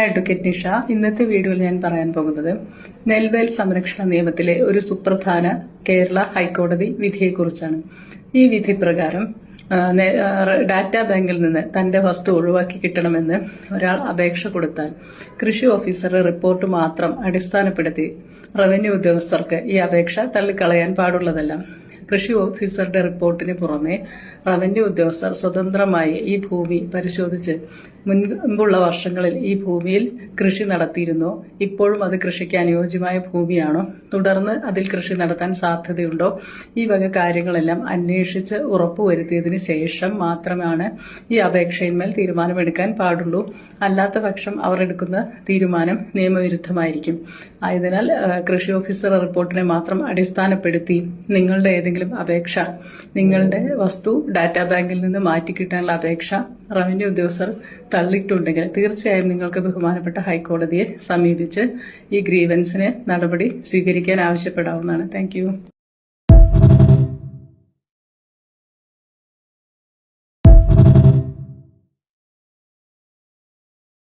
Advocate Nisha. ഇന്നത്തെ വീഡിയോയിൽ ഞാൻ പറയാൻ പോകുന്നത് നെൽവയൽ സംരക്ഷണ നിയമത്തിലെ ഒരു സുപ്രധാന കേരള ഹൈക്കോടതി വിധിയെക്കുറിച്ചാണ്. ഈ വിധി പ്രകാരം ഡാറ്റാ ബാങ്കിൽ നിന്ന് തന്റെ വസ്തു ഒഴിവാക്കി കിട്ടണമെന്ന് ഒരാൾ അപേക്ഷ കൊടുത്താൽ കൃഷി ഓഫീസറുടെ റിപ്പോർട്ട് മാത്രം അടിസ്ഥാനപ്പെടുത്തി റവന്യൂ ഉദ്യോഗസ്ഥർക്ക് ഈ അപേക്ഷ തള്ളിക്കളയാൻ പാടുള്ളതല്ല. കൃഷി ഓഫീസറുടെ റിപ്പോർട്ടിന് പുറമെ റവന്യൂ ഉദ്യോഗസ്ഥർ സ്വതന്ത്രമായി ഈ ഭൂമി പരിശോധിച്ച് മുൻപുള്ള വർഷങ്ങളിൽ ഈ ഭൂമിയിൽ കൃഷി നടത്തിയിരുന്നോ, ഇപ്പോഴും അത് കൃഷിക്ക് അനുയോജ്യമായ ഭൂമിയാണോ, തുടർന്ന് അതിൽ കൃഷി നടത്താൻ സാധ്യതയുണ്ടോ, ഈ വക കാര്യങ്ങളെല്ലാം അന്വേഷിച്ച് ഉറപ്പുവരുത്തിയതിനു ശേഷം മാത്രമാണ് ഈ അപേക്ഷയിന്മേൽ തീരുമാനമെടുക്കാൻ പാടുള്ളൂ. അല്ലാത്ത പക്ഷം അവർ എടുക്കുന്ന തീരുമാനം നിയമവിരുദ്ധമായിരിക്കും. ആയതിനാൽ കൃഷി ഓഫീസർ റിപ്പോർട്ടിനെ മാത്രം അടിസ്ഥാനപ്പെടുത്തി നിങ്ങളുടെ ഏതെങ്കിലും അപേക്ഷ, നിങ്ങളുടെ വസ്തു ഡാറ്റാ ബാങ്കിൽ നിന്ന് മാറ്റിക്കിട്ടാനുള്ള അപേക്ഷ റവന്യൂ ഉദ്യോഗസ്ഥർ തള്ളിയിട്ടുണ്ടെങ്കിൽ തീർച്ചയായും നിങ്ങൾക്ക് ബഹുമാനപ്പെട്ട ഹൈക്കോടതിയെ സമീപിച്ച് ഈ ഗ്രീവൻസിന് നടപടി സ്വീകരിക്കാൻ ആവശ്യപ്പെടാവുന്നതാണ്. താങ്ക്